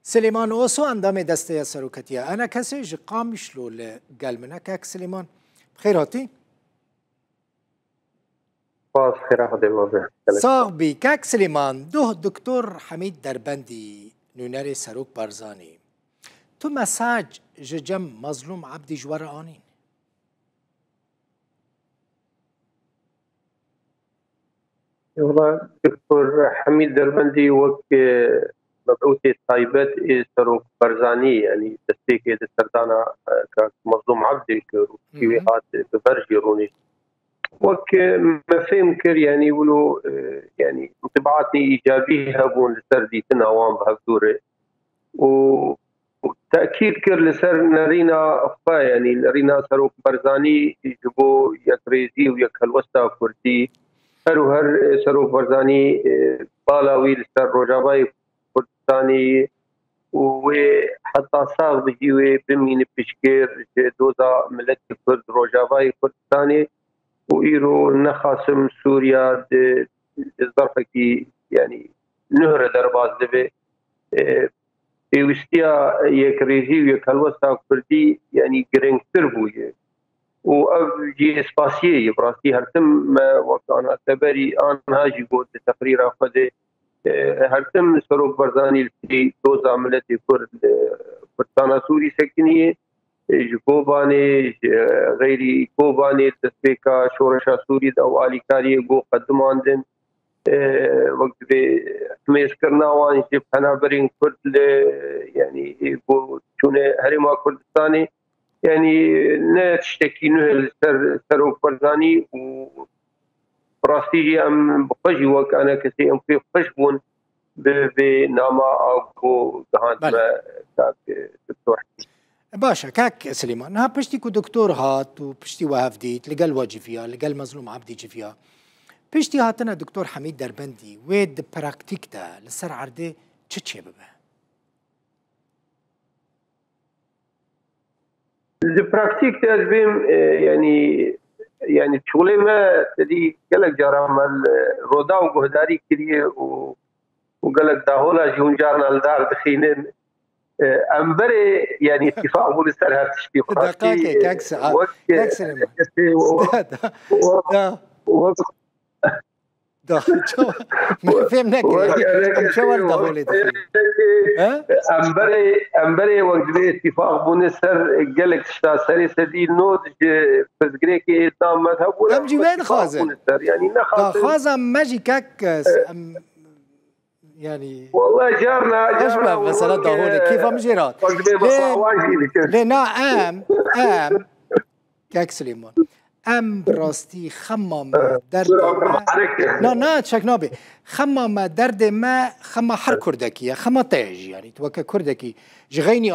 سليمان اوسو اندام دسته سروکتیه انا کسی جقام شلول قال منك كاك سليمان بخيراتي صاحبي كاك سليمان دوه دكتور حميد دربندي نوناري سروك برزاني تو مساج جم مظلوم عبدي جوار آنين والله دكتور حميد دربندي وك مبعوثي طيبات سروك برزاني يعني تستيكي دستردانا كمظلوم عبدي كويحات ببرجي روني وك ما فهمكر يعني ولو يعني انطباعاتي ايجابيه هبون لسردي تناوام بهالدوره وتاكيد كر لسر نرينا افا يعني نرينا سروك برزاني يجبو يكريزي ويكلوستا كردي هر سروك برزاني بالاوي لسر روجاباي كردستاني وحتى صاغ بجيوي بمين بشكير دوزا ملت كرد روجاباي كردستاني وإيرو نخاسم سوريا الظرفكي يعني نهر درباز دبي بيوستيا يكريزي ويكالوستا كردي يعني جرينكتر بويه وأجي اسباسيي براسي هرتم وكان اعتبري أنا هاجي قلت تقرير أخذ هرتم سروك برزاني في دوز عملتي كرد كردستان سوري سكنية جوباني غيري جوباني تسبيكا شورشا سوري او الي كاري جو قدماندن وقت بحميس كرناوان جب حنابرين كرد يعني جو شونه هرما كردستاني يعني نتشتكي نهل سروك برزاني وبراستيجي ام بقجي وك انا كسي ام في خشبون بناما او دهان ما دكتور باشا كاك سليمان ها بشتي كو دكتور هات وبشتي وهفديت لقال واجي فيها لقال مظلوم عبدي جي فيها بشتي هاتنا دكتور حميد دربندي ويد براكتيكتا لسر عرضي تشتشي ببه البراكتيكتا بيم يعني شغلي ما تدي قالك جرى مال رودا وقهداري كريه وقالك داهولا جون جارنا الدار دخينين أمبري يعني اتفاق بوليستر هاتشتي دقاقة كاكس سليمان دا فهمناك شوال دهولي أمبري وقت اتفاق بوليستر قالك شتا سري سدي نود فزقريكي إتنام مذهب أم جوين خازن يعني خازن ماجي كاك يعني والله جارنا اشبه مسألة دهولي كيف مجيرات لنا ام كاك سليمان ام براستي خمم درد ما نا تشك نابي خمم درد ما خم حر كردكي خم طيج يعني توكا كردكي جغيني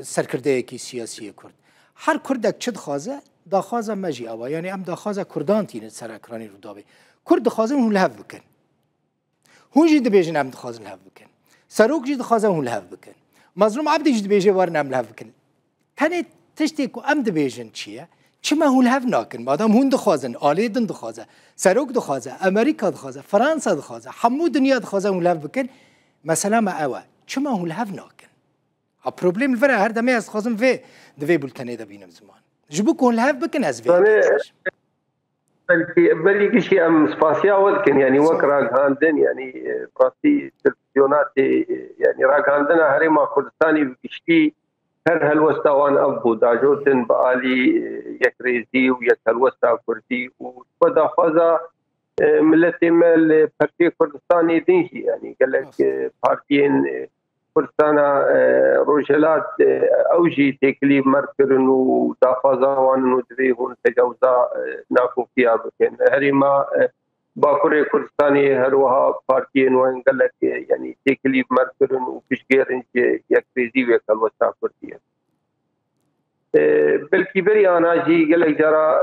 سر كردكي سياسية كرد حر كردك چد خازه دا خازه مجي اوا يعني ام دا خازه كردان تين سر اكراني رو دابي كرد خازه هون لهف بكن هون جد بيجن ام دخازن لهف بكن سروك جد خازن هون لهف بكن مظلوم عبدي جد بيجي ورن ام لهف بكن تاني تشتكو ام دبيجن چيه چما هون لهف ناكن مادام هون دخازن آلی دن دخازه سروك دخازه امريكا دخازه فرنسا دخازه حمو دنيا دخازه هون لهف بكن مثلا ما اوا چما هون لهف ناكن ا بروبليم الفرا هر دمي از خازن في دفي بولتني دا بينم زمان جبوك هون لهف بكن از في بلكي شيء ام سباسيا ولكن يعني وكرا عندن يعني براسي تلفزيونات يعني راك عندنا هريما كردستاني بكشتي هر هلوستا وان ابو داجوتن بالي يكريزي ويتهلوستا كردي وفدا خذا ملتي مال بارتي كردستاني دينشي يعني قال لك بارتيين كردستانا روجلات اوجي تكليف مركرن ودافازا وان ندريهن تجاوزا ناكو فيها بكن هريما باكوري كردستاني هروها بارتيين وان قال لك يعني تكليف مركرن وفشغيرن يكريزي ويكالوستا كردية بلكي بري انا جي قال لك جرى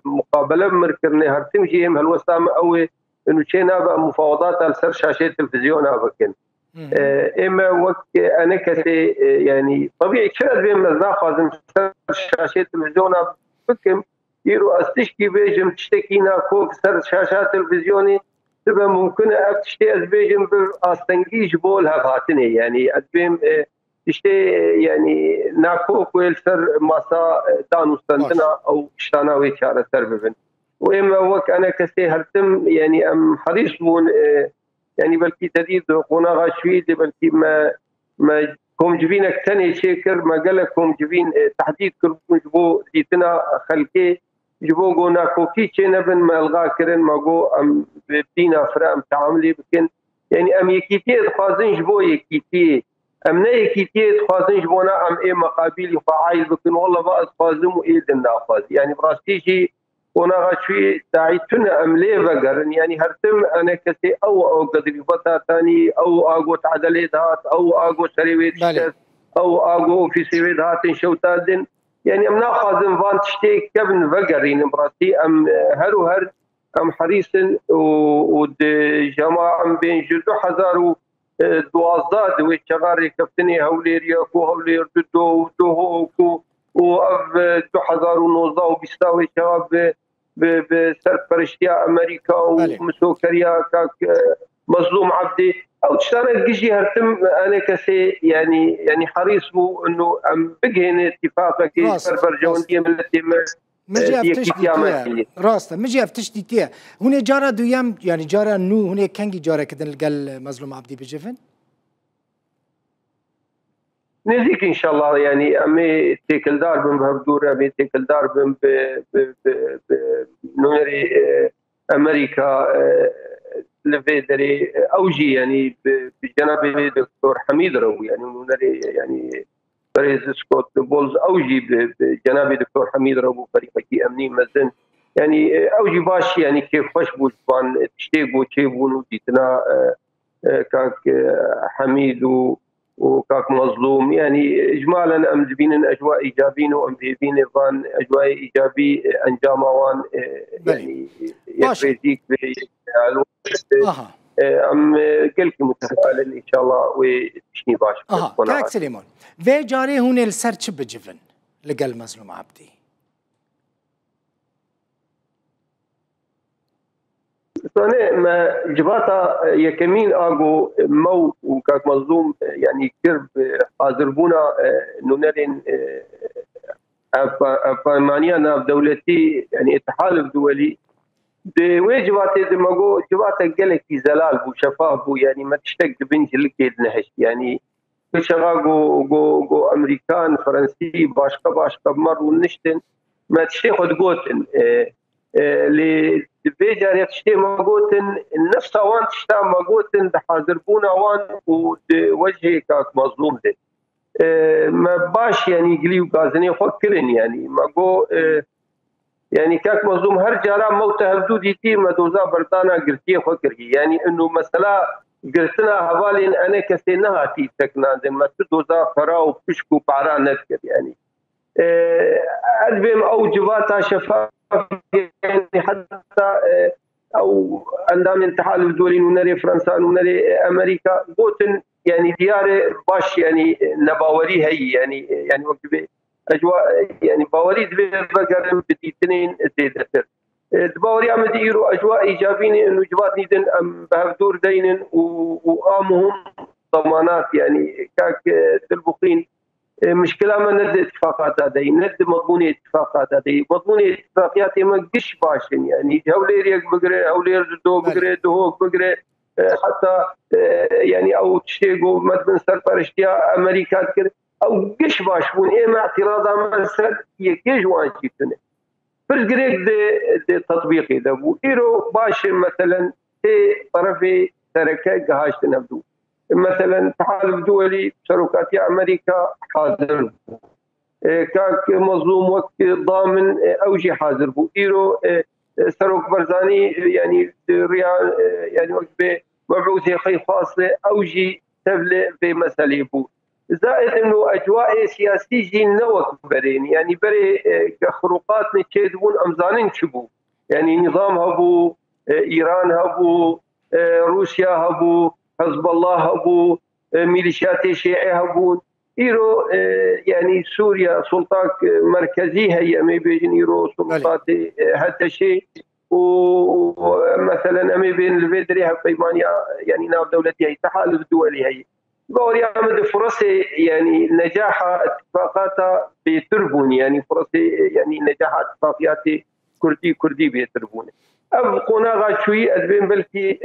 مقابله مركرني هرتم جي ام هالوستا اوي انه شينا مفاوضات على سر شاشه التلفزيون بكن اما وقت انا كتي يعني طبيعي شرط بين مزاق لازم شاشات التلفزيون بكم يرو استشكي بيجم تشتكينا كوك سر شاشات تلفزيوني تبقى ممكن أبتشتي أزبيجن بأستنجيج بول هفاتني يعني أدبيم تشتي يعني ناكو كويلسر ماسا دانو سندنا أو شتانا ويتشارة سرببن وإما وك أنا كسي هرتم يعني أم حريص بون يعني بلكي تديد قونا غاشويد بلكي ما كوم جبينك تاني شيكر ما قالك كوم جبين تحديد كربون جبو ديتنا خلكي جبو قونا كوكي تشينبن ما الغاكرن ما قو أم بدينا فرام تعاملي بكن يعني أم يكيتي تخازن جبو يكيتي أم نا يكيتي تخازن جبونا أم إيه مقابل فعايل بكن والله بقى تخازم وإيه دنا خاز يعني براستيجي قونا غاشوي داعيتنا أم ليه بقرن يعني هرتم أنا كسي أو قدري بطا تاني أو أقو تعدلي دهات أو أقو سريويت أو أقو في سريويت دهات شوتادن يعني أم ناخذ فان تشتي كبن فقرين براسي أم هر أم حريصن وجماعة بين جدو حزارو دوازداد ويشغاري كفتني هوليريا كو هولير دو هوكو وأف 2019 وبيستوي شباب بسرپرشتيا أمريكا ومسوكريا كاك مظلوم عبدي أو تشتغل جيجي هرتم أنا كسي يعني حريص بو إنه أم بجهن اتفاقك برجوندية ملتي مجي افتشتي راستا مجي افتشتي هنا جارة دويام يعني جارة نو هنا كنجي جارة كده نلقى مظلوم عبدي بجفن نزيك ان شاء الله يعني امي تيكل دار بن بهبدور امي تيكل دار بن نوري امريكا لفيدري اوجي يعني بجناب الدكتور حميد رو يعني نوري يعني بريز سكوت بولز اوجي بجناب الدكتور حميد رو فريقي امني مزن يعني اوجي باش يعني كيف فش بوجبان تشتيقو تشيبون وديتنا كاك حميد وكاك مظلوم يعني اجمالا ام جبين اجواء ايجابيين وام بين فان اجواء ايجابي انجام وان يعني يفريزيك ام كلك متفائل ان شاء الله وتشني باش كاك سليمان في جاري هون السرچ بجفن لقال مظلوم عبدي أنا ما جباتا يكمين أجو مو وكاك مظلوم يعني كرب حاضربونا نونرين أفمانيا ناف دولتي يعني اتحالف دولي دوي جباتي دماغو جباتا جلكي زلال بو شفاف بو يعني ما تشتق بنج لكيد نهش يعني كشغا جو أمريكان فرنسي باشقا مر ونشتن ما تشتاق تقوتن اللي بيجار يتشتي ماغوتن نفس وان تشتا ماغوتن حاضربونا وان ووجهي كاك مظلوم ده ما باش يعني قليو قازني فكرن يعني ماغو يعني كاك مظلوم هر جارا موت هبدو ديتي مدوزا برطانا قرتي فكري يعني انه مثلا قرتنا حوالين انا كسينها تي تكنا ما تدوزا فراو بشكو بعرا نذكر يعني ادبم او جباتا شفاف يعني حتى او اندام الاتحاد الدولي نونري فرنسا نونري امريكا بوتن يعني ديار باش يعني نباوري هي يعني وقت اجواء يعني باوري بقرن بديتنين زيدتر دباوري عم ديروا اجواء ايجابيه انه جبات نيدن بهدور دين وامهم ضمانات يعني كاك تلبقين مشكلة ما ند اتفاقات هذه ند مضمون اتفاقات هذه مضمون اتفاقيات ما قش باشن يعني هولير بقري هولير دو بقري دو بقري حتى يعني او تشيغو مثلا سرپرشتيا امريكا كده او قش باش بون ايه مع اعتراض مثلا يكيج وان شيتنه برجريك دي تطبيقي ده بو ايرو باش مثلا طرفي تركه جهاز تنبدو مثلا الاتحاد الدولي شركات امريكا حاضر كاك مظلوم وقت ضامن اوجي حاضر بو ايرو سروك برزاني يعني ريال يعني وقت مبعوث خي خاصه اوجي تبلي في مسألة بو زائد انه اجواء سياسيه جي نوك برين يعني بري كخروقات نتشيدون امزانين شبو يعني نظام هبو ايران هبو روسيا هبو حزب الله هبو ميليشيات الشيعي هبون ايرو يعني سوريا سلطات مركزي هي ما بين ايرو سلطات هذا شيء ومثلا امي بين الفيدري بيمانيا يعني ناو دولتي هي تحالف دولي هي بوري عمد فرص يعني نجاح اتفاقات بتربون يعني فرص يعني نجاح اتفاقيات كردي بيتربون ابقونا غاشوي ادبين بلكي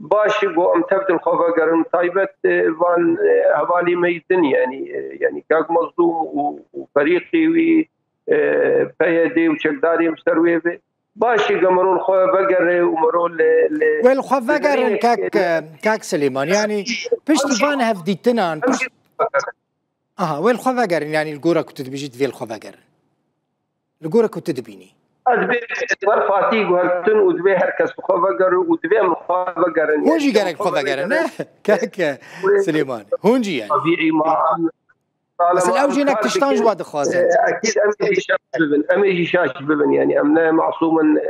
باش جو ام تبدل خفاقر طيبت فان حوالي ميزن يعني كاك مظلوم وفريقي و بيدي وشكداري مستروي باشي قمرون خو بقر ومرون والخو بقر كاك سليمان يعني بشتي فان هف ديتنا والخو بقر يعني الجورا كنت بيجي في الخو بقر الجورا كنت تدبيني أدبي فاتيق وهرتن ودبي هركس خو بقر ودبي من خو بقر هونجي قالك خو بقر كاك سليمان هونجي يعني طبيعي ما بس الأوجي انك تشتان جواد خازن اكيد امي شاش ببن يعني امنا معصوما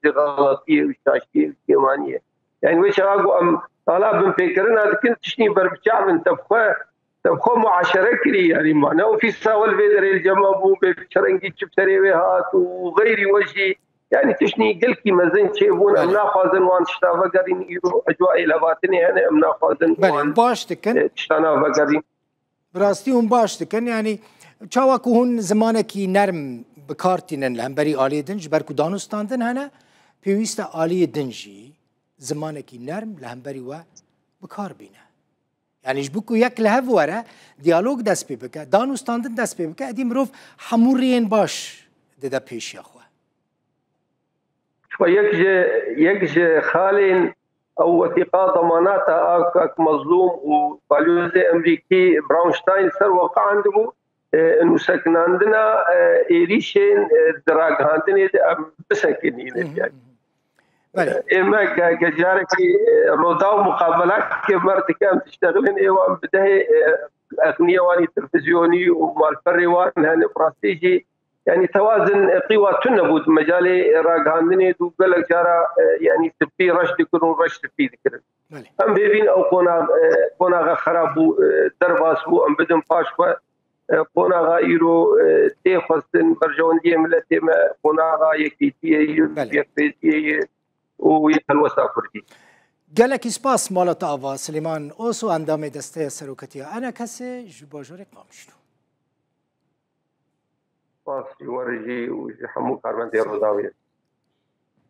غلطيه وشاشيه كيمانيه يعني وش اقو ام طلب فكرنا كنت تشني بربشع من تبخو معاشره كلي يعني معنا وفي ساول فيدري الجمابو بشرنجي تشبتري هات وغيري وجهي يعني تشني قلكي مزن شيبون امنا خازن وان شتافا قارين يرو اجواء لباتني انا امنا خازن وان باش تكن تشتانا فقارين براستيهم باش تكن يعني چاوكو هون زمانكي نرم بكارتينن لهمبري آلي دنج بركو دانوستاندن هنا بيويستا آلي دنجي زمانكي نرم لهمبري و بكار بينه يعني جبوكو يك لهف ورا ديالوج دست بي بك دانوستاندن دست بي بك ادي مروف حمورين باش ددا بيش يا اخوه شو يكجي خالين او وثيقه ضماناتها اك مظلوم وقالوا زي امريكي براونشتاين سر وقع عنده انه سكن عندنا ايريشين دراج عندنا بسكن يعني اما كجارك روضه مقابلات كمرت كم تشتغلين ايوان بدها اغنيه واني تلفزيوني ومال فريوان هن براستيجي يعني توازن قوى تنبود مجالي راقاندني دو قالك جارا يعني تبي رشد يكونوا رشد في ذكر ام بيبين او قونا خرابو درباسو ام بدن باشوا قونا غايرو تي خصن برجونديه ملتي قونا غايكيتي يكفيتي ويخلوسا كردي قالك اسباس مالت آوا سليمان اوسو اندام دسته سروكتيا انا كسي جباجورك مامشتو باس يورجي وحمو كاربان دي الرضاوية